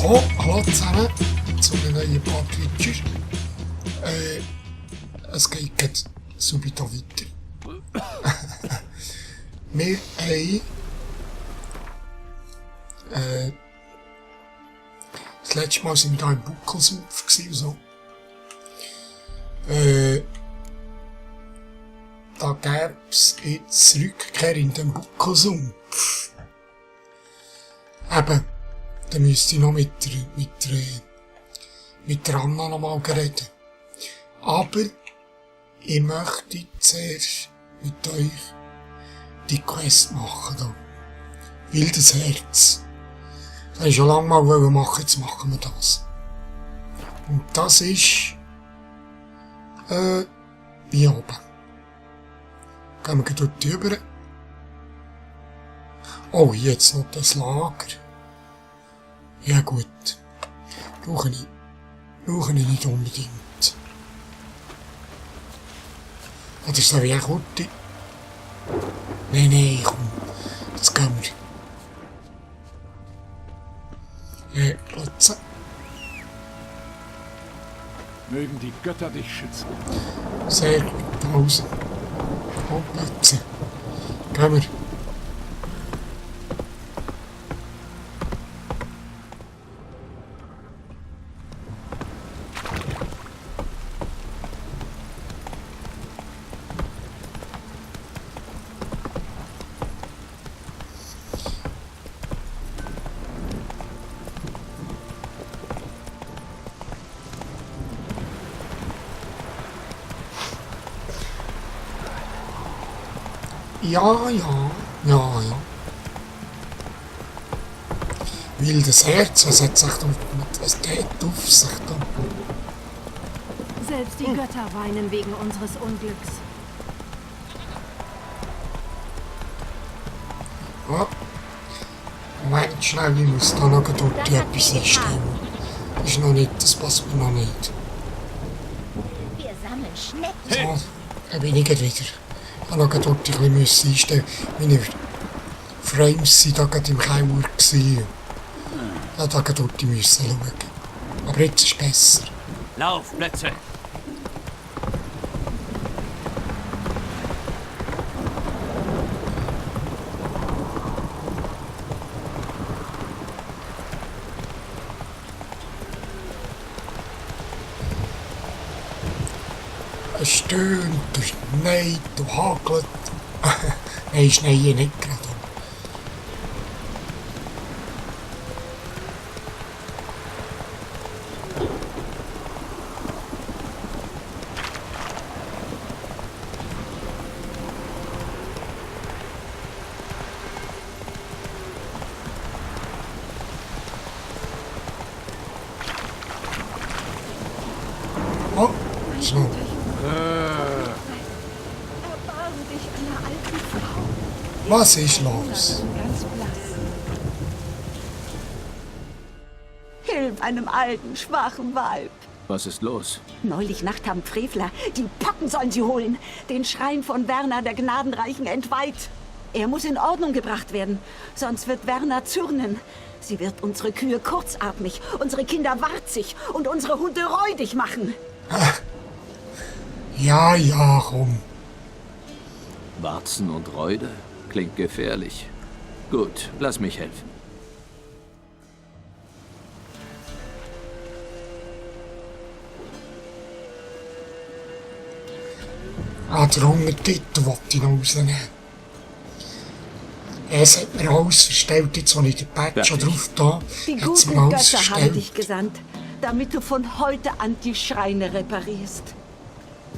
So, hallo zusammen zu einem neuen Part-Witcher. Es geht jetzt subito weiter. Wir haben das letzte Mal sind wir hier im Buckelsumpf und so. Da gäbe es jetzt Rückkehr in den Buckelsumpf. Eben, dann müsste ich noch mit der Anna noch mal reden. Aber ich möchte zuerst mit euch die Quest machen da. Wildes Herz. Das habe ich schon lange mal machen, jetzt machen wir das. Und das ist wie oben. Gehen wir dort rüber. Oh, jetzt noch das Lager. Ja gut. Brauche ich nicht unbedingt. Oder soll ich auch Kurti? Nein, komm. Jetzt gehen wir. Platz. Mögen die Götter dich schützen. Sehr gut. Pause. Und Platz. Gehen wir. Ja. Wildes Herz, was hat sich was geht auf sich da? Selbst die Götter weinen wegen unseres Unglücks. Ja. Moment schnell, ich muss da noch dort etwas einstellen. Das ist noch nicht, das passt mir noch nicht. Wir sammeln Schnecken. So, da bin ich wieder. Ich habe noch dort ein bisschen einstellen. Meine Frames waren da gerade im Keller gewesen. Ich musste da dort schauen. Aber jetzt ist es besser. Laufplätze! Es stöhnt, es schneit, es hagelt. Nein, Schnee nicht gerade. Oh, so. Erbarme dich einer alten Frau. Was ist los? Ganz blass. Hilf einem alten, schwachen Weib. Was ist los? Neulich Nacht haben Frevler, die Pocken sollen sie holen, den Schrein von Werner der Gnadenreichen entweiht. Er muss in Ordnung gebracht werden, sonst wird Werner zürnen. Sie wird unsere Kühe kurzatmig, unsere Kinder warzig und unsere Hunde räudig machen. Ja, komm. Warzen und Räude? Klingt gefährlich. Gut, lass mich helfen. Der Untertitel wollte ich noch rausnehmen. Es hat mir alles verstellt, jetzt wo ich den Patch schon drauf da, Die hat's guten mir alles Götter haben verstellt. dich gesandt, damit du von heute an die Schreine reparierst.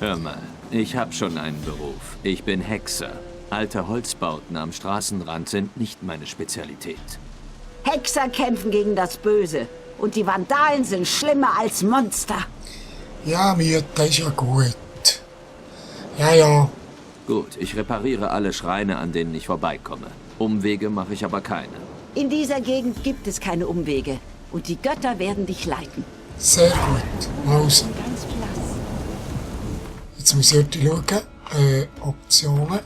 Hör mal, ich hab schon einen Beruf. Ich bin Hexer. Alte Holzbauten am Straßenrand sind nicht meine Spezialität. Hexer kämpfen gegen das Böse und die Vandalen sind schlimmer als Monster. Ja, mir, das ist ja gut. Ja. Gut, ich repariere alle Schreine, an denen ich vorbeikomme. Umwege mache ich aber keine. In dieser Gegend gibt es keine Umwege und die Götter werden dich leiten. Sehr gut. Also, Ganz blass. jetzt muss ich heute schauen. Optionen.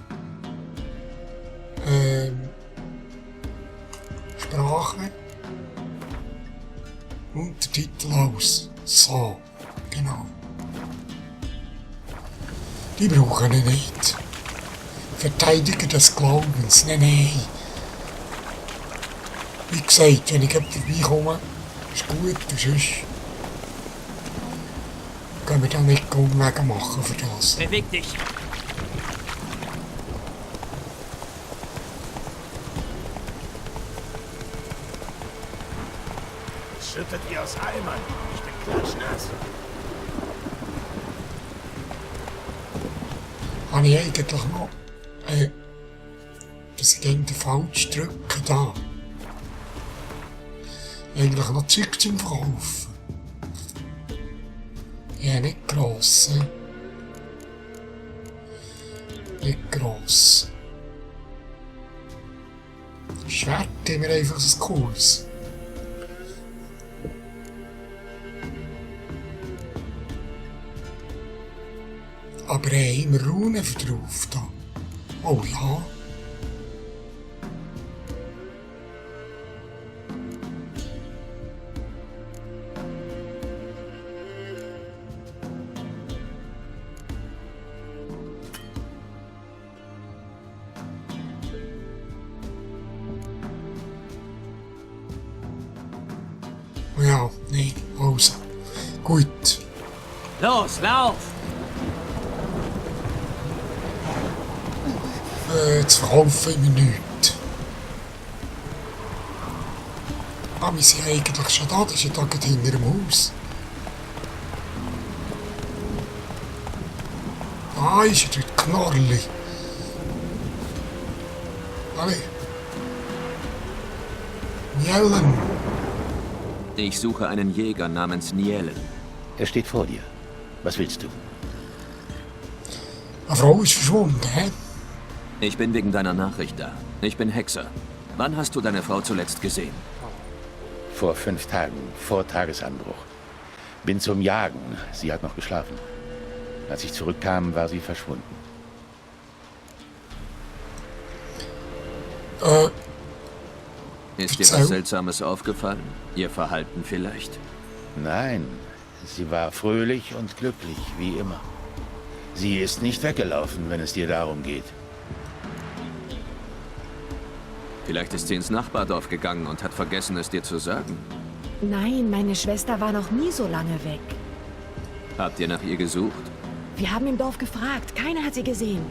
Sprache. Untertitel aus. So, genau. Die brauchen wir nicht. Verteidiger des Glaubens, nein. Wie gesagt, wenn ich vorbeikomme, ist gut, und sonst können wir dann nicht Umwege machen für das. Beweg dich! Schüttet ihr aus Eimern. Ich bin klatschnass. Habe ich eigentlich noch, dass ich gegen den falsch drücke da. Eigentlich noch Zeug zum Verkaufen. Ja, nicht gross, Nicht gross. Schwert haben wir einfach so cooles. Aber immer Runen drauf da. Oh ja. Ja, nee, also. Gut. Los, lauf! Zu verkaufen immer nichts. Ah, wir sind eigentlich schon da, das ist ja da gerade hinter dem Haus. Ah, ist ja dort Knorrli. Alle. Nielen. Ich suche einen Jäger namens Nielen. Er steht vor dir. Was willst du? Eine Frau ist verschwunden, hä? Ich bin wegen deiner Nachricht da. Ich bin Hexer. Wann hast du deine Frau zuletzt gesehen? Vor 5 Tagen, vor Tagesanbruch. Bin zum Jagen. Sie hat noch geschlafen. Als ich zurückkam, war sie verschwunden. Ist dir was Seltsames aufgefallen? Ihr Verhalten vielleicht? Nein, sie war fröhlich und glücklich, wie immer. Sie ist nicht weggelaufen, wenn es dir darum geht. Vielleicht ist sie ins Nachbardorf gegangen und hat vergessen, es dir zu sagen. Nein, meine Schwester war noch nie so lange weg. Habt ihr nach ihr gesucht? Wir haben im Dorf gefragt. Keiner hat sie gesehen.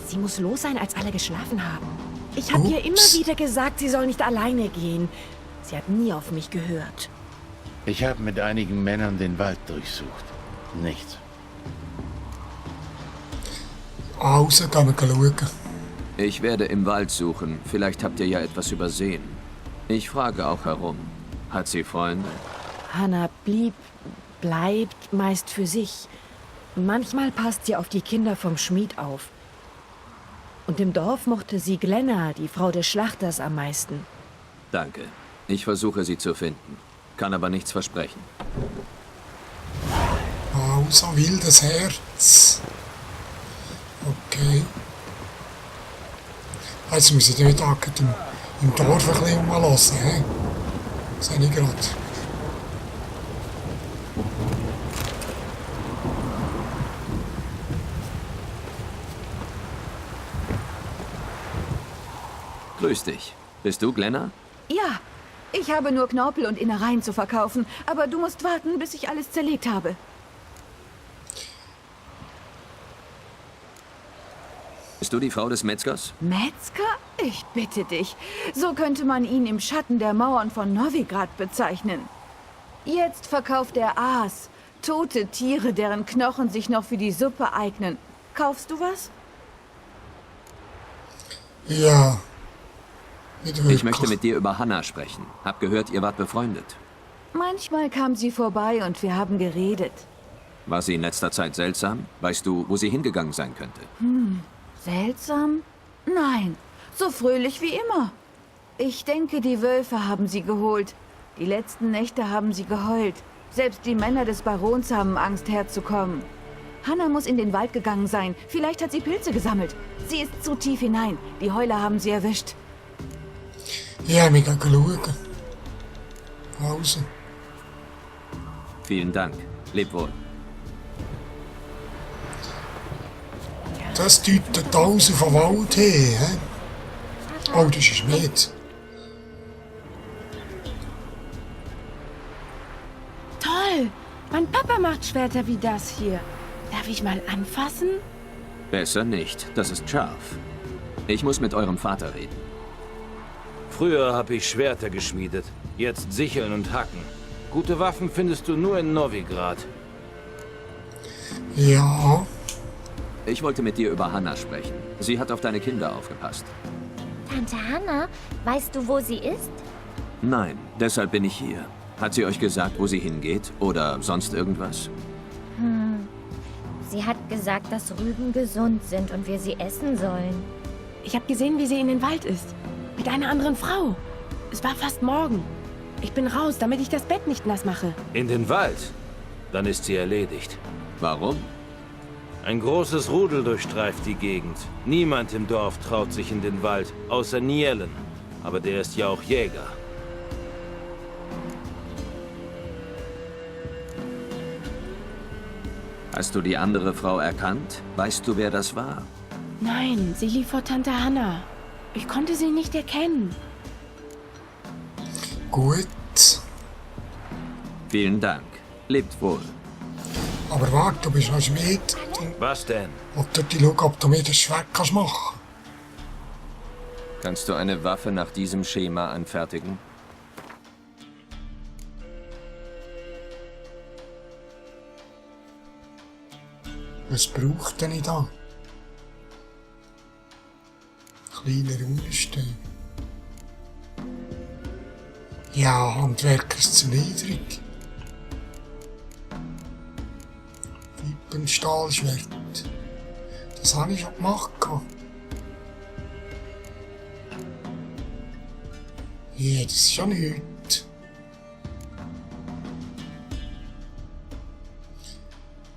Sie muss los sein, als alle geschlafen haben. Ich habe ihr immer wieder gesagt, sie soll nicht alleine gehen. Sie hat nie auf mich gehört. Ich habe mit einigen Männern den Wald durchsucht. Nichts. Also, gehen wir schauen. Ich werde im Wald suchen. Vielleicht habt ihr ja etwas übersehen. Ich frage auch herum. Hat sie Freunde? Hannah bleibt meist für sich. Manchmal passt sie auf die Kinder vom Schmied auf. Und im Dorf mochte sie Glenna, die Frau des Schlachters, am meisten. Danke. Ich versuche sie zu finden. Kann aber nichts versprechen. Also, wildes Herz. Okay. Jetzt muss ich den Tag im Dorf ein bisschen umlassen, hä? Sehe ich gerade. Grüß dich. Bist du Glenna? Ja, ich habe nur Knorpel und Innereien zu verkaufen, aber du musst warten, bis ich alles zerlegt habe. Bist du die Frau des Metzgers? Metzger? Ich bitte dich. So könnte man ihn im Schatten der Mauern von Novigrad bezeichnen. Jetzt verkauft er Aas, tote Tiere, deren Knochen sich noch für die Suppe eignen. Kaufst du was? Ja. Ich möchte mit dir über Hannah sprechen. Hab gehört, ihr wart befreundet. Manchmal kam sie vorbei und wir haben geredet. War sie in letzter Zeit seltsam? Weißt du, wo sie hingegangen sein könnte? Seltsam? Nein, so fröhlich wie immer. Ich denke, die Wölfe haben sie geholt. Die letzten Nächte haben sie geheult. Selbst die Männer des Barons haben Angst, herzukommen. Hannah muss in den Wald gegangen sein. Vielleicht hat sie Pilze gesammelt. Sie ist zu tief hinein. Die Heuler haben sie erwischt. Ja, wir gehen schauen. Also. Vielen Dank. Leb wohl. Das deutet alles auf den Wald hin. He? Oh, das ist Schmied. Toll! Mein Papa macht Schwerter wie das hier. Darf ich mal anfassen? Besser nicht. Das ist scharf. Ich muss mit eurem Vater reden. Früher habe ich Schwerter geschmiedet. Jetzt Sicheln und Hacken. Gute Waffen findest du nur in Novigrad. Ja, Ich wollte mit dir über Hannah sprechen. Sie hat auf deine Kinder aufgepasst. Tante Hannah, weißt du, wo sie ist? Nein, deshalb bin ich hier. Hat sie euch gesagt, wo sie hingeht? Oder sonst irgendwas? Sie hat gesagt, dass Rüben gesund sind und wir sie essen sollen. Ich habe gesehen, wie sie in den Wald ist. Mit einer anderen Frau. Es war fast morgen. Ich bin raus, damit ich das Bett nicht nass mache. In den Wald? Dann ist sie erledigt. Warum? Ein großes Rudel durchstreift die Gegend. Niemand im Dorf traut sich in den Wald, außer Nielen. Aber der ist ja auch Jäger. Hast du die andere Frau erkannt? Weißt du, wer das war? Nein, sie lief vor Tante Hannah. Ich konnte sie nicht erkennen. gut. Vielen Dank. Lebt wohl. Aber warte, du bist noch Schmied. Was denn? Und dort schauen, ob du mir das Schwert kannst machen. Kannst du eine Waffe nach diesem Schema anfertigen? Was braucht denn ich da? Kleiner Unstein. Ja, Handwerker ist zu niedrig. Wippenstahlschwert. Das habe ich schon gemacht. Ja, das ist ja nichts.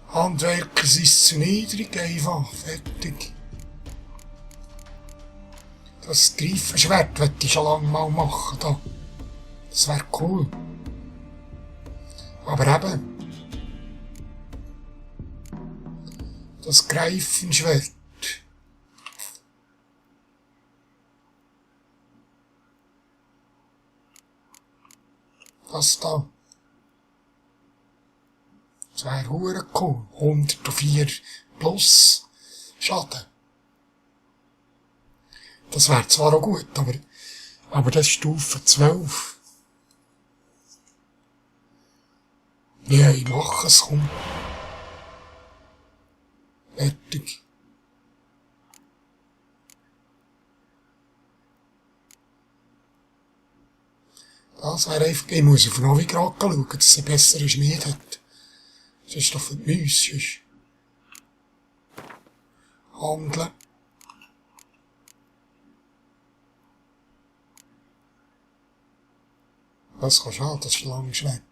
Handwerker sind zu niedrig, einfach. Fertig. Das Greifenschwert möchte ich schon lange mal machen. Da. Das wäre cool. Aber eben. Das Greifenschwert. Das da. Das wäre hure cool. 104 plus Schaden. Das wäre zwar auch gut, aber das ist Stufe 12. Ja, ich mache es, komm. Fertig. Das wäre einfach, ich muss auf Novigrad schauen, dass sie einen besseren Schmied hat. Das ist doch für die Müsse. Handeln. Das kannst du auch, das Schlangenschwert.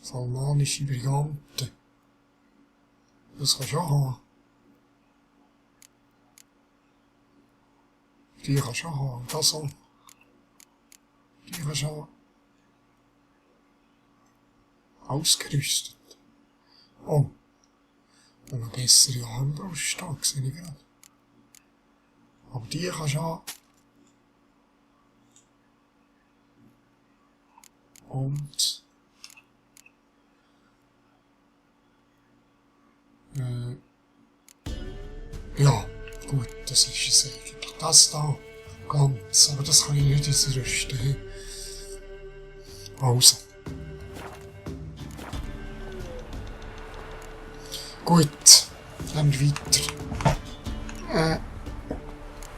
Salmanische Brigante. Das kannst du auch haben. Die kannst du auch haben. Das auch. Die kannst du haben. Ausgerüstet. Oh. Und eine bessere Armbrust da, sehe ich gerade. Aber die kannst du haben. Und ja, gut, das ist es eigentlich. Das da, ganz, aber das kann ich nicht ausrüsten. Also. Gut, dann weiter.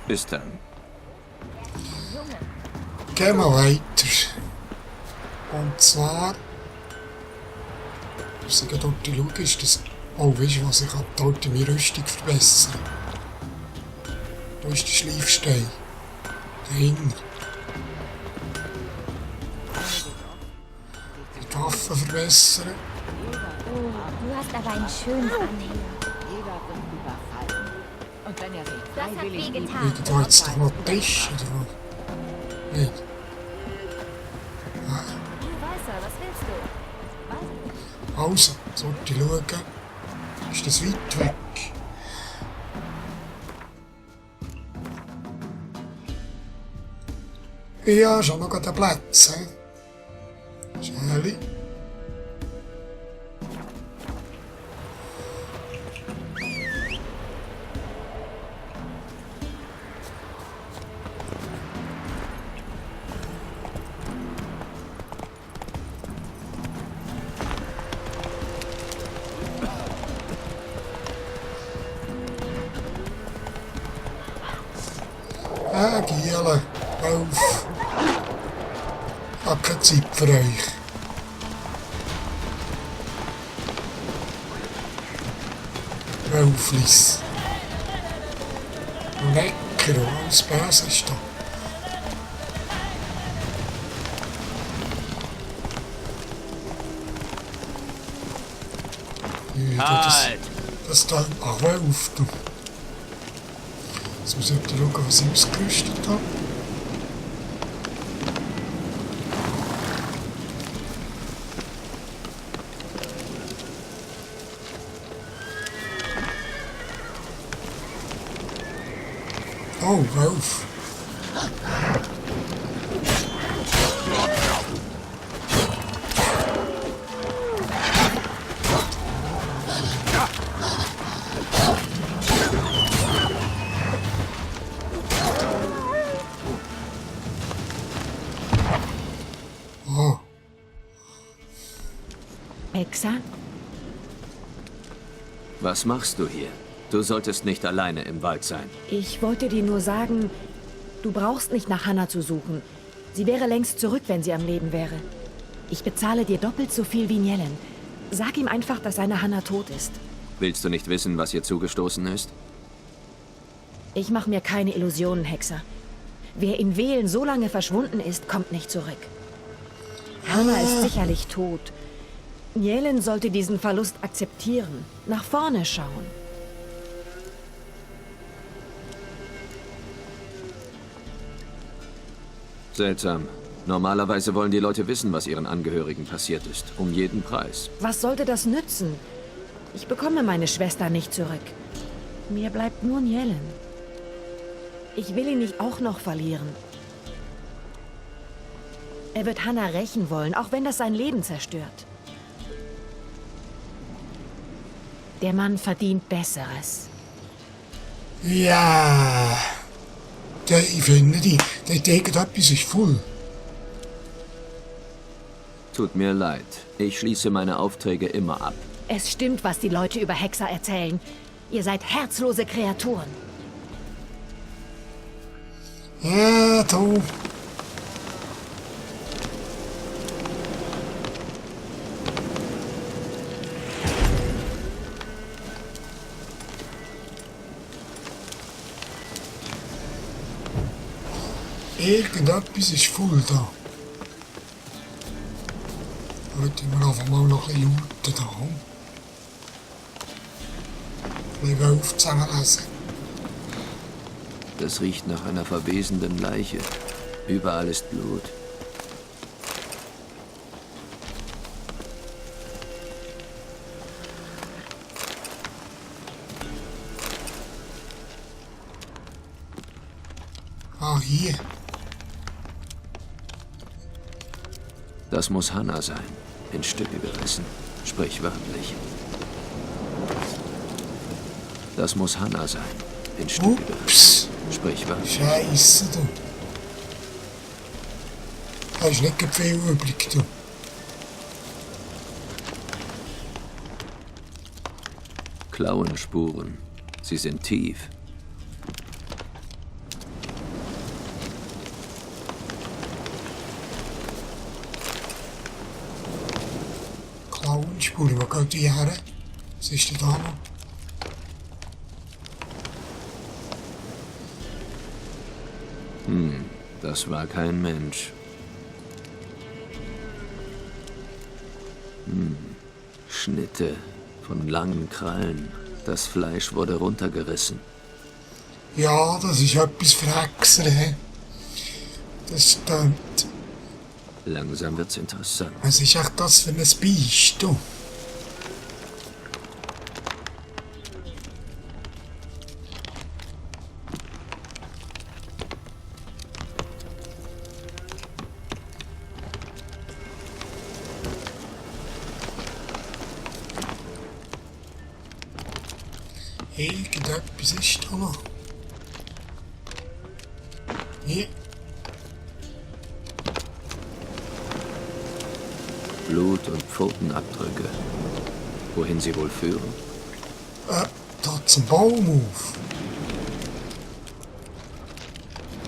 Bis dann. Gehen wir weiter. Und zwar, muss ich dort schauen, ist das, oh, weißt du was, ich kann dort meine Rüstung verbessern. Da ist der Schleifstein. Dahinter. Die Waffen verbessern. Oh, du hast aber einen schönen Anhänger. Das hat wehgetan. Liegt da jetzt doch noch ein Tisch, oder was? Nicht. Weißer, was willst Also, sollte ich schauen. Ist das weit weg? Ja, schon noch den Platz. Schäli. Giele, auf. Ich habe keine Zeit für euch. Wölflis. Lecker, alles Bäse ist da. Ja, das da, ach, Wölf, du. Jetzt muss ich schauen, was ich ausgerüstet habe. Oh, Wolf. Oh. Hexa? Was machst du hier? Du solltest nicht alleine im Wald sein. Ich wollte dir nur sagen, du brauchst nicht nach Hannah zu suchen. Sie wäre längst zurück, wenn sie am Leben wäre. Ich bezahle dir doppelt so viel wie Nielen. Sag ihm einfach, dass seine Hannah tot ist. Willst du nicht wissen, was ihr zugestoßen ist? Ich mache mir keine Illusionen, Hexer. Wer in Wehlen so lange verschwunden ist, kommt nicht zurück. Hannah ist sicherlich tot. Nielen sollte diesen Verlust akzeptieren. Nach vorne schauen. Seltsam. Normalerweise wollen die Leute wissen, was ihren Angehörigen passiert ist. Um jeden Preis. Was sollte das nützen? Ich bekomme meine Schwester nicht zurück. Mir bleibt nur Nielen. Ich will ihn nicht auch noch verlieren. Er wird Hannah rächen wollen, auch wenn das sein Leben zerstört. Der Mann verdient Besseres. Ja. Ich finde, der denkt, etwas ist voll. Tut mir leid. Ich schließe meine Aufträge immer ab. Es stimmt, was die Leute über Hexer erzählen. Ihr seid herzlose Kreaturen. Ja, du. Irgendetwas ist voll da. Heute wir einfach mal noch ein bisschen looten da. Ein bisschen Wölfe zusammenlesen. Das riecht nach einer verwesenden Leiche. Überall ist Blut. Ah, hier. Das muss Hannah sein. In Stücke gerissen. Sprichwörtlich. Das muss Hannah sein. In Stücke gerissen. Sprichwörtlich. Scheiße, du. Da ist nicht viel übrig, du. Klauenspuren. Sie sind tief. Klauenspuren, wo geht die her? Was ist denn da noch? Das war kein Mensch. Schnitte von langen Krallen. Das Fleisch wurde runtergerissen. Ja, das ist etwas für Hexer, he? Das stimmt. Langsam wird's interessant. Was ist echt das für ein Biest, du? Irgendetwas ist da noch. Hier. Blut und Pfotenabdrücke. Wohin sie wohl führen? Da zum Baum auf.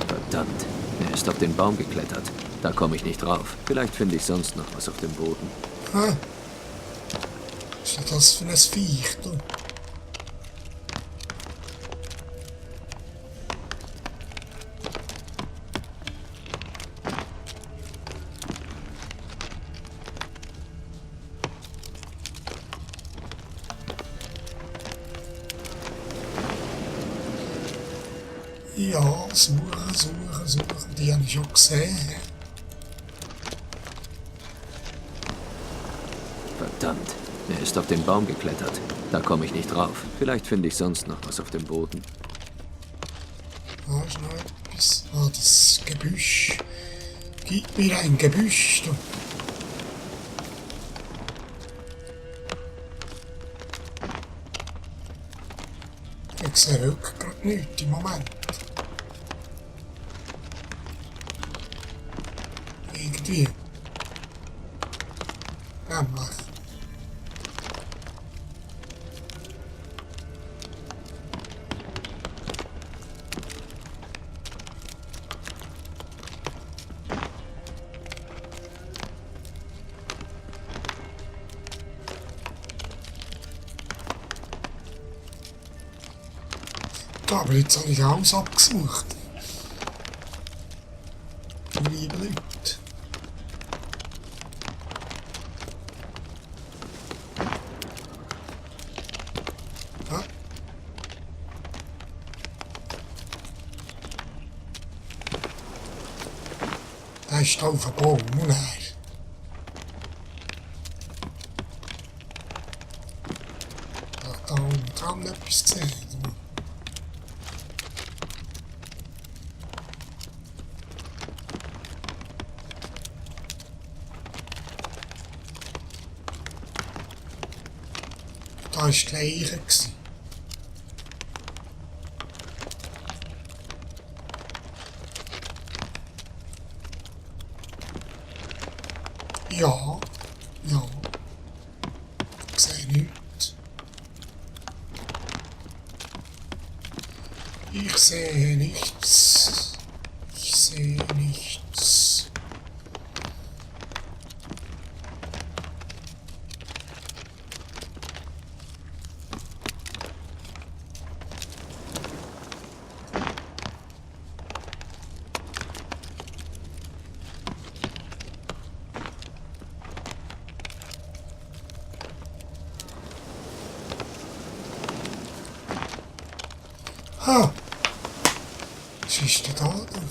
Verdammt, er ist auf den Baum geklettert. Da komme ich nicht drauf. Vielleicht finde ich sonst noch was auf dem Boden. Was ist das für ein Viech da? Ja, suchen. Die habe ich schon gesehen. Verdammt, er ist auf den Baum geklettert. Da komme ich nicht drauf. Vielleicht finde ich sonst noch was auf dem Boden. Da ist noch etwas. Ah, das Gebüsch. Gib mir ein Gebüsch. Du. Ich sehe wirklich gerade nichts im Moment. Irgendwie. Nämlich. Da, aber jetzt habe ich alles abgesucht. Liebe Leute. Ja. Da ist auf dem Baum, und er. Da unten dran etwas gesehen. Da war die Leiche. Ja. Ich sehe nichts. Ich sehe nichts. Ha! Was ist denn da denn?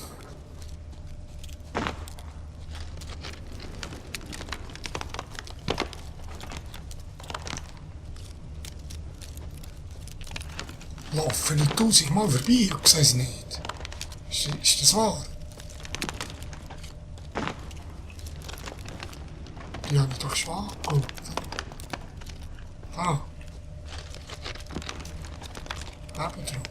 Laufen nicht 1000-mal vorbei und sehe es nicht. Ist das wahr? Die habe ich doch schwach geguckt. Ah. Nebendran.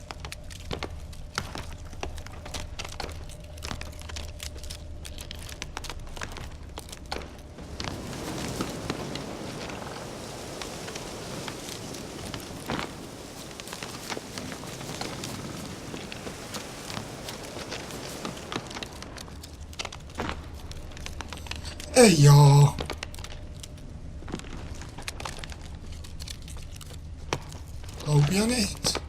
Ja. Glaub ja nicht.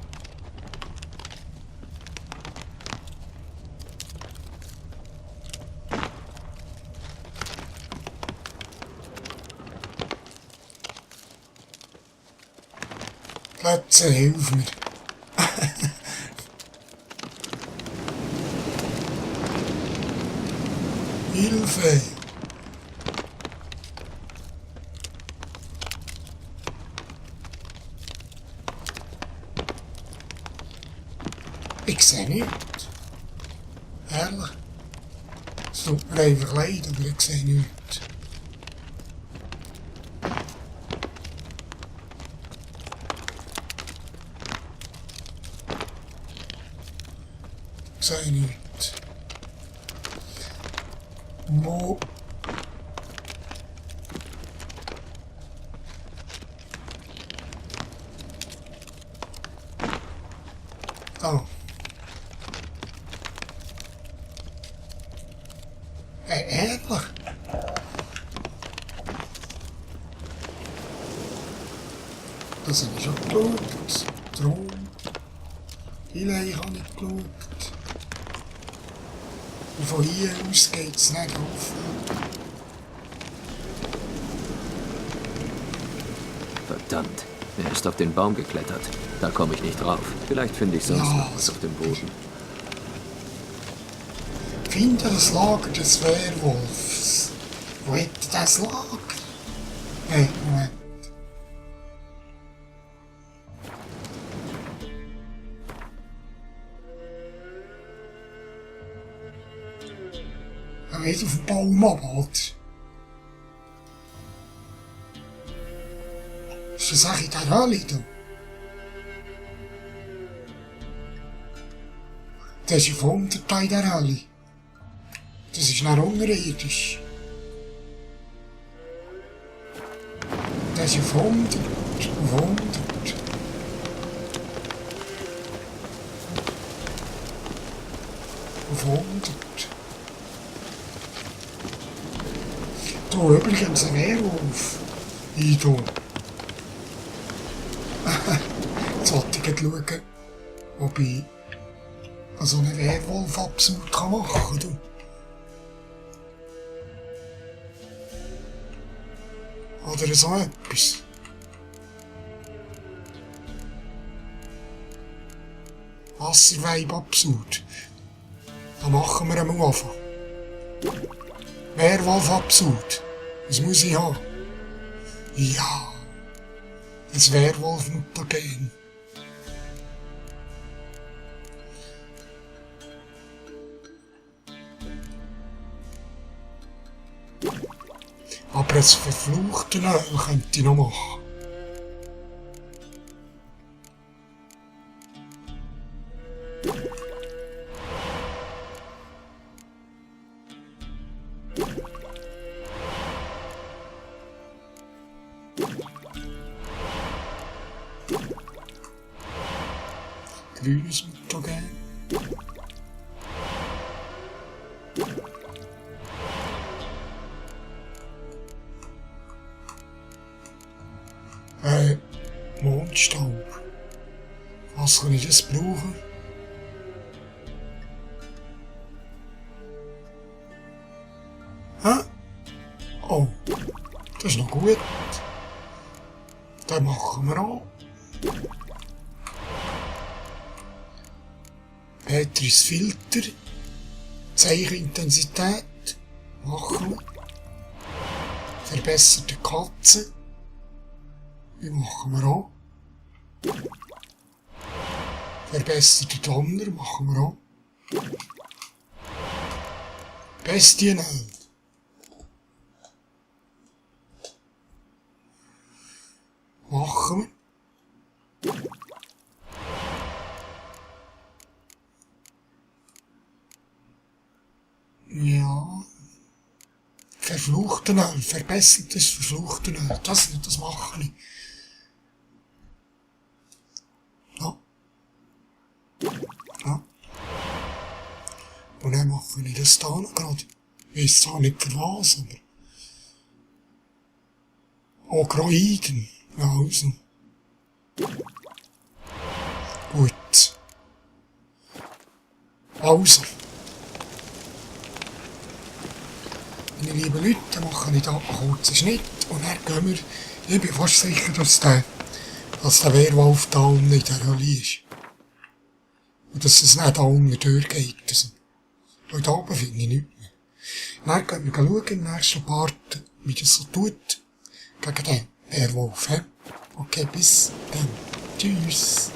Plätze, hilf mir. Hilfe. Ich sehe nichts. Ehrlich. Es tut mir einfach leid, aber ich sehe nichts. Sehe nicht. Wo? Oh. Ehrlich? Das habe ich schon geschaut. Drum. Vielleicht habe ich geschaut. Und von hier aus geht es nicht auf. Verdammt, er ist auf den Baum geklettert. Da komme ich nicht drauf. Vielleicht finde ich sonst noch was auf dem Boden. Finde das Lager des Werwolfs. Wo hätte das Lager? Hey, Moment. Er wird auf dem Baum abgeholt. Ist das echt in der Hölle da? Das ist auf 100 in der Hölle. Das ist nach unterirdisch. Das ist auf 100, auf 100. Auf 100. Da übrigens ein Werwolf. Ich da. Jetzt wollte ich schauen, ob ich so einen Werwolf absolut machen kann. Oder so etwas. Wasserweib absurd. Da machen wir einmal Anfang. Werwolf absurd. Das muss ich haben. Ja. Ein Werwolf-Mutagen. Aber ein verfluchten Öl könnte ich noch machen. Grünes Mutagen. Mondstaub. Was kann ich das brauchen? Hä? Oh, das ist noch gut. Den machen wir auch. Petris Filter. Zeichenintensität. Machen wir. Verbesserte Katze. Die machen wir auch. Verbesserte Donner machen wir auch. Bestienheld. Machen wir. Ja. Verfluchten Öl. Verbessertes verfluchten Öl. Das mache ich. Ja. Und dann mache ich das da noch gerade. Ich weiss zwar nicht für was, aber... Okroiden. Ja, also. Gut. Also. Meine lieben Leute, dann mache ich da einen kurzen Schnitt und dann gehen wir... Ich bin fast sicher, dass der Werwolf da unten in der Hölle ist. Und dass es nicht da unten durchgeht. Also. Weil da oben finde ich nichts mehr. Dann gehen wir schauen im nächsten Part, wie das so tut. Gegen den Werwolf. Okay, bis dann. Tschüss.